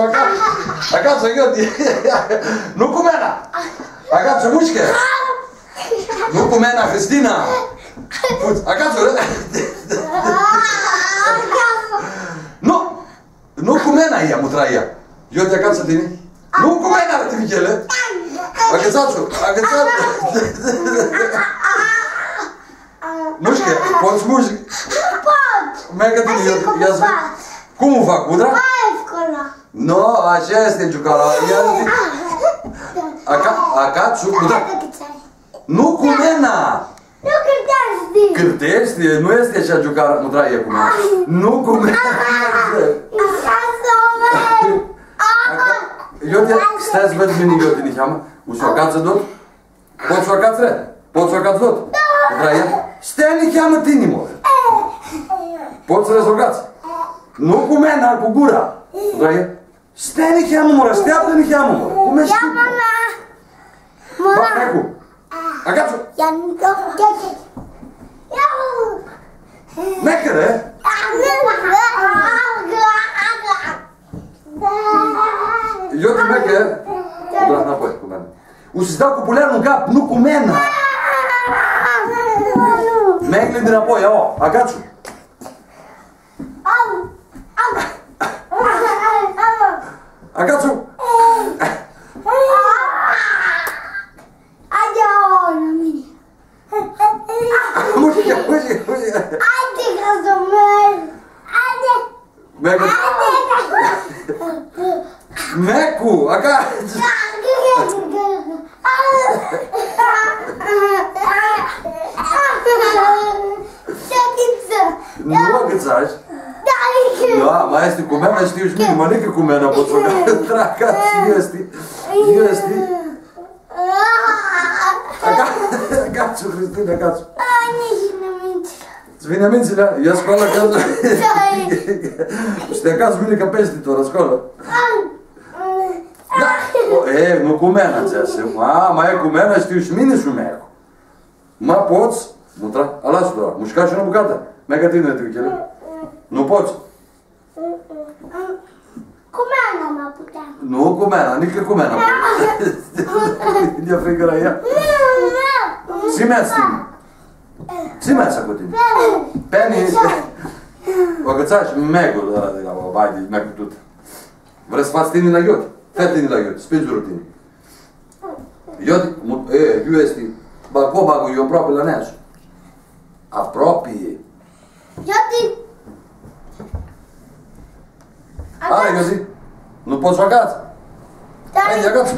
Ακάτσου, ακάτσου, Γιώτη. Νου κουμένα. Ακάτσου, μουσκε. Νου κουμένα, Χριστίνα. Ακάτσου, ρε. Νου κουμένα, Ία μου τραΐα. Γιώτη, ακάτσα την. Νου κουμένα, ρε, τι βγήκε, λέ. Ακατσάτσου, ακατσάτσου. Μουσκε, πόντς μουσκε. Μέγα την Γιώτη. Cum o fac, Udra? Nu, așa este Giucala. Acatsu, Udra. Nu cu mena. Nu cârtești. Cârtești? Nu este așa Giucala, Udra, e cu mena. Nu cu mena. Ioti, stai să văd mine Ioti ni cheamă. O să o acață tot? Poți să o acați, re? Poți să o acați tot? Udra, e? Stai ni cheamă tine, mă. Poți să le sogați? Nu cu mena, cu gura. Dragă. Stai, ne cheamă, mă, așteaptă, ne cheamă, mă. Cum ești tu? Ia, mama. Ba, Necu. Agațu. Ia, Mecăre? Eu te mecă. Doar înapoi, cu mena. O să-ți dau cu puleanul în cap, nu cu mena. Mecă-le din apoi, ia-o, agațu. Agațu! Haide, la mine. Mușică, mușică, mușică. Haide ca să merg. Haide. Mecu! Mecu, agațu! Nu agățași? Da, mai este cu mena, știu și mine, mănâncă cu mena, poți să o tragați, este. Agațu, Cristina, agațu. Îți vine mințile? Ia scoală acasă. Și te acasă vine ca peste tot, la școală. E, nu cu mena, ți-așa. Mai e cu mena, știu și mine și merg. Mă poți? Alasă doar, mușca și una bucată. Mega tine, trichele. Nu poți? Cu mena mă puteam. Nu cu mena, nici cu mena. E frică la ea. Zi-mi-ați tine. Zi-mi-ați cu tine. Penny. O agățași megul ăla de la bai de megul tot. Vreți să faci tine la Iot? Fă tine la Iot, spui jurul tine. Iot, eu este. Bacobagul e aproape la neaș. Apropie. Ioti. Hai, Iozi. Nu poți să o agați? Hai, agați.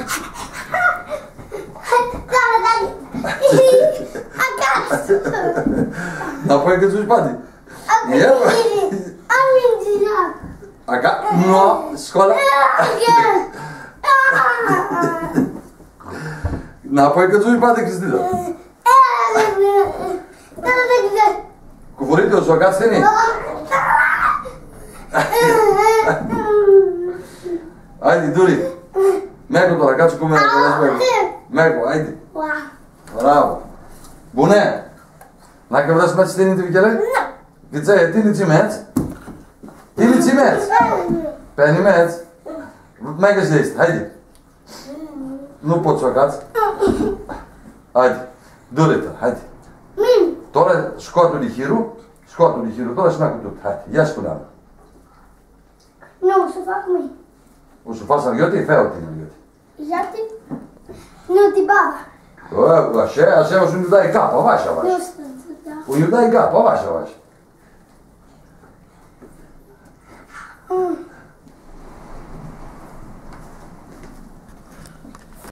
Agați. Înapoi că-ți uși banii. Am minținat. Agați? Nu, școala. Înapoi că-ți uși banii, Cristina. Cu furite o să o agați tine? Haide, Duri. Merg doar, agați cu mine. Merg, haide. Bravo. Bune. Dacă vreau să mergi tine între vichele? Ghița e, tine ți mergi? Tine ți mergi? Pe ani mergi? Merg și de aici, haide. Nu poți să o agați? Haide. Duri-te, haide. Tore, scoatul de hiru, tore și n-a cu tot. Haide, ia spune-am. Nu, o să fac mâine. O să faci arghiote? Fai o tine arghiote. Jarte? Nu, ti baba. Așa, o să-mi dai cap, avași. Nu știu, da. O să-mi dai cap, avași.